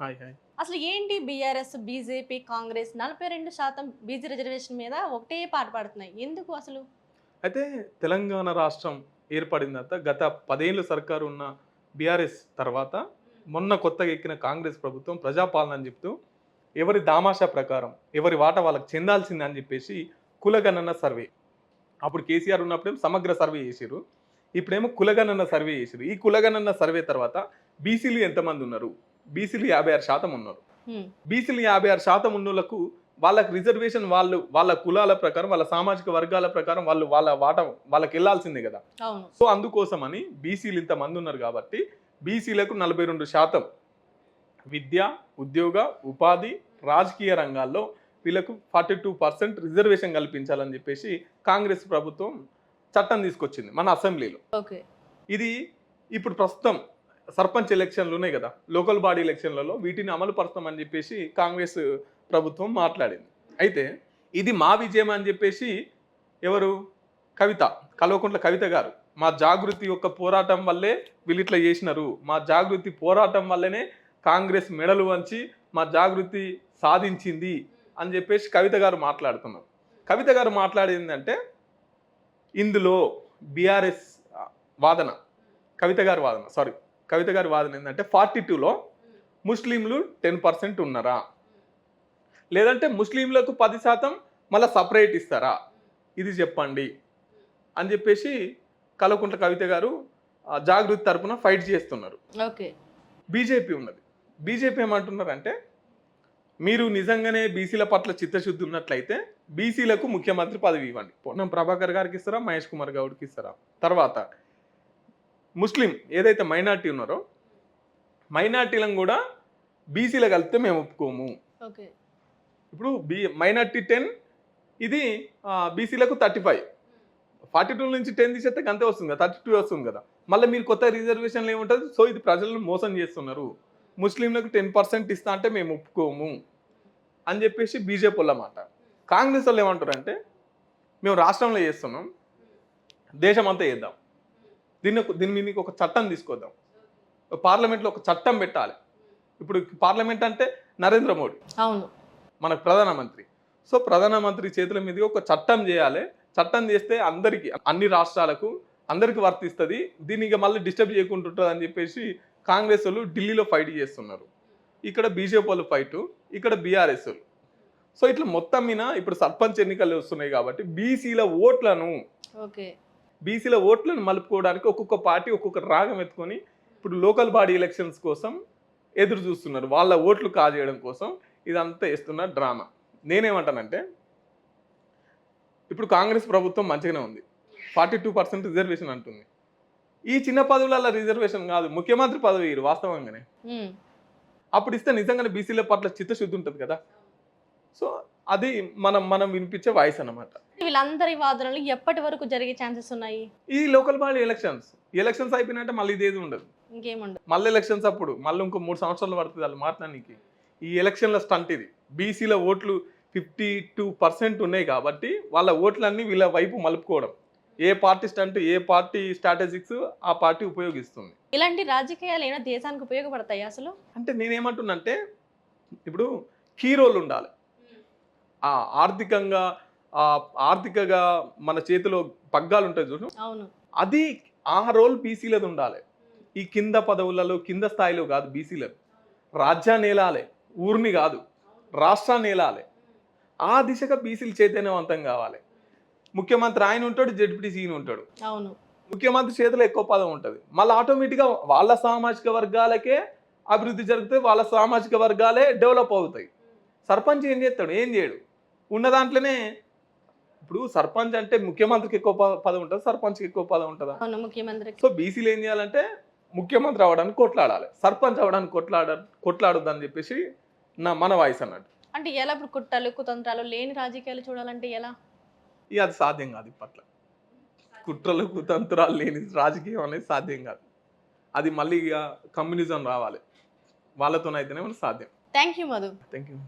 Hi hi. అసలు ఏంటి BRS, BJP, Congress 42% BC reservation మీద ఒకటే పాట పాడుతున్నాయి. ఎందుకు అసలు? అయితే తెలంగాణ రాష్ట్రం ఏర్పడిన తర్వాత గత 10 ఏళ్ల సర్కారు ఉన్న బీఆర్ఎస్ తర్వాత మొన్న కొత్తగా ఎక్కిన కాంగ్రెస్ ప్రభుత్వం ప్రజాపాలన అని చెప్తూ ఎవరి దామాషా ప్రకారం ఎవరి వాటా వాళ్ళకి చెందాల్సిందే అని చెప్పేసి కులగణన సర్వే. అప్పుడు కేసీఆర్ ఉన్నప్పుడేమో సమగ్ర సర్వే చేసిర్రు. ఇప్పుడేమో కులగణన సర్వే చేసిర్రు. ఈ కులగణన సర్వే తర్వాత బీసీలు ఎంతమంది ఉన్నారు? బీసీలు 56% ఉన్నారు. హ్మ్. బీసీలు 56% ఉన్నోళ్లకు వాళ్ళకి రిజర్వేషన్ వాళ్ళ కులాల ప్రకారం వాళ్ళ సామాజిక వర్గాల ప్రకారం వాళ్ళ వాటా వాళ్ళకి వెళ్ళాల్సిందే కదా. అవును. సో అందుకోసమని బీసీలు ఇంతమంది ఉన్నారు కాబట్టి బీసీలకు 42% విద్య, ఉద్యోగ, ఉపాధి, రాజకీయ రంగాల్లో వీళ్ళకు 42% రిజర్వేషన్ కల్పించాలని చెప్పేసి కాంగ్రెస్ ప్రభుత్వం చట్టం తీసుకొచ్చింది మన అసెంబ్లీలో. ఓకే. ఇది ఇప్పుడు ప్రస్తుతం సర్పంచ్ ఎలక్షన్లు ఉన్నాయి కదా, లోకల్ బాడీ ఎలక్షన్లలో వీటిని అమలు పరుస్తామని చెప్పేసి కాంగ్రెస్ ప్రభుత్వం మాట్లాడింది. అయితే ఇది మా విజయం అని చెప్పేసి ఎవరు? కవిత, కల్వకుంట్ల కవిత గారు మా జాగృతి యొక్క పోరాటం వల్లే వీళ్ళు ఇట్లా చేసినారు, మా జాగృతి పోరాటం వల్లనే కాంగ్రెస్ మెడలు వంచి మా జాగృతి సాధించింది అని చెప్పేసి కవిత గారు మాట్లాడుతున్నారు. కవిత గారు మాట్లాడిందంటే ఇందులో బీఆర్ఎస్ వాదన, కవిత గారి వాదన ఏంటంటే 42లో ముస్లింలు 10% ఉన్నారా, లేదంటే ముస్లింలకు 10% మళ్ళీ సపరేట్ ఇస్తారా, ఇది చెప్పండి అని చెప్పేసి కల్వకుంట్ల కవిత గారు జాగృతి తరపున ఫైట్ చేస్తున్నారు. ఓకే. బీజేపీ ఉన్నది. బీజేపీ ఏమంటున్నారంటే మీరు నిజంగానే బీసీల పట్ల చిత్తశుద్ధి ఉన్నట్లయితే బీసీలకు ముఖ్యమంత్రి పదవి ఇవ్వండి. పొన్నం ప్రభాకర్ గారికి ఇస్తారా, మహేష్ కుమార్ గౌడ్కి ఇస్తారా? తర్వాత ముస్లిం ఏదైతే మైనార్టీ ఉన్నారో మైనార్టీలను కూడా బీసీలో కలిపితే మేము ఒప్పుకోము. ఓకే. ఇప్పుడు మైనార్టీ 10, ఇది బీసీలకు 35, 42 నుంచి 10 తీసేస్తే అంతే వస్తుంది కదా, 32 వస్తుంది కదా. మళ్ళీ మీరు కొత్త రిజర్వేషన్లు ఏముంటుంది? సో ఇది ప్రజలను మోసం చేస్తున్నారు, ముస్లింలకు 10% ఇస్తా అంటే మేము ఒప్పుకోము అని చెప్పేసి బీజేపీ వాళ్ళ మాట. కాంగ్రెస్ వాళ్ళు ఏమంటారు అంటే మేము రాష్ట్రంలో చేస్తున్నాం, దేశం అంతా చేద్దాం, దీని మీద ఒక చట్టం తీసుకొద్దాం, పార్లమెంట్లో ఒక చట్టం పెట్టాలి. ఇప్పుడు పార్లమెంట్ అంటే నరేంద్ర మోడీ, అవును, మనకు ప్రధానమంత్రి. సో ప్రధానమంత్రి చేతుల మీదుగా ఒక చట్టం చేయాలి. చట్టం చేస్తే అందరికీ, అన్ని రాష్ట్రాలకు అందరికీ వర్తిస్తుంది, దీన్ని ఇక మళ్ళీ డిస్టర్బ్ చేయకుంటుంటుంది అని చెప్పేసి కాంగ్రెస్ వాళ్ళు ఢిల్లీలో ఫైట్ చేస్తున్నారు. ఇక్కడ బీజేపీ వాళ్ళు ఫైట్, ఇక్కడ బీఆర్ఎస్ వాళ్ళు. సో ఇట్లా మొత్తం మీద ఇప్పుడు సర్పంచ్ ఎన్నికలు వస్తున్నాయి కాబట్టి బీసీల ఓట్లను మలుపుకోవడానికి ఒక్కొక్క పార్టీ ఒక్కొక్క రాగం ఎత్తుకొని ఇప్పుడు లోకల్ బాడీ ఎలక్షన్స్ కోసం ఎదురు చూస్తున్నారు, వాళ్ళ ఓట్లు కాజేయడం కోసం ఇదంతా వేస్తున్న డ్రామా. నేనేమంటానంటే ఇప్పుడు కాంగ్రెస్ ప్రభుత్వం మంచిగానే ఉంది, 42% రిజర్వేషన్ అంటుంది. ఈ చిన్న పదవులలో రిజర్వేషన్ కాదు, ముఖ్యమంత్రి పదవి వాస్తవంగానే అప్పుడు ఇస్తే నిజంగానే బీసీల పట్ల చిత్తశుద్ధి ఉంటుంది కదా. సో అది మనం వినిపించే వాయిస్ అన్నమాట. వీళ్ళందరి వాదనలు ఎప్పటి వరకు జరిగే ఛాన్సెస్ ఉన్నాయి? ఈ లోకల్ బాడీ ఎలక్షన్స్ అయిపోయినట్టే మళ్ళీ ఇదేది ఉండదు, ఇంకేముండదు. మళ్ళీ ఎలక్షన్స్ అప్పుడు మళ్ళీ ఇంకో 3 సంవత్సరాలు పడుతుంది వాళ్ళు మాట్లాడడానికి. ఈ ఎలక్షన్ల స్టంట్ ఇది. బీసీల ఓట్లు 52% ఉన్నాయి కాబట్టి వాళ్ళ ఓట్లన్నీ వీళ్ళ వైపు మలుపుకోవడం, ఏ పార్టీ స్టంట్, ఏ పార్టీ స్ట్రాటజిక్స్ ఆ పార్టీ ఉపయోగిస్తుంది. ఇలాంటి రాజకీయాలు అయినా దేశానికి ఉపయోగపడతాయి అసలు? అంటే నేనేమంటున్నంటే ఇప్పుడు హీరోలు ఉండాలి, ఆర్థికంగా మన చేతిలో పగ్గాలు ఉంటాయి చూడు, అవును, అది ఆ రోల్ బీసీలది ఉండాలి. ఈ కింద పదవులలో కింద స్థాయిలో కాదు, బీసీలకు రాజ్యాన్ని ఏలాలి, ఊరిని కాదు రాష్ట్రాన్ని ఏలాలి. ఆ దిశగా బీసీలు చైతన్యవంతం కావాలి. ముఖ్యమంత్రి ఆయన ఉంటాడు, జడ్పీటీసీ ఈయన ఉంటాడు, అవును, ముఖ్యమంత్రి చేతిలో ఎక్కువ పదం ఉంటుంది. మళ్ళీ ఆటోమేటిక్గా వాళ్ళ సామాజిక వర్గాలకే అభివృద్ధి జరిగితే వాళ్ళ సామాజిక వర్గాలే డెవలప్ అవుతాయి. సర్పంచ్ ఏం చేస్తాడు? ఏం చేయడు. ఉన్న దాంట్లోనే ఇప్పుడు సర్పంచ్ అంటే ముఖ్యమంత్రికి ఎక్కువ పదం ఉంటుంది, సర్పంచ్కి ఎక్కువ పదం ఉంటుందా? ముఖ్యమంత్రి. సో బీసీలు ఏం చేయాలంటే ముఖ్యమంత్రి అవ్వడానికి కొట్లాడాలి, సర్పంచ్ అవ్వడానికి కొట్లాడొద్దు అని చెప్పేసి మన వాయిస్ అన్నట్టు. అంటే ఎలా? ఇప్పుడు కుట్రలు కుతంత్రాలు లేని రాజకీయాలు చూడాలంటే ఎలా? ఇక అది సాధ్యం కాదు. ఇప్పట్లో కుట్రలు కుతంత్రాలు లేని రాజకీయం అనేది సాధ్యం కాదు. అది మళ్ళీ ఇక కమ్యూనిజం రావాలి, వాళ్ళతోనైతేనే మనకు సాధ్యం. Thank you Madhu. Thank you.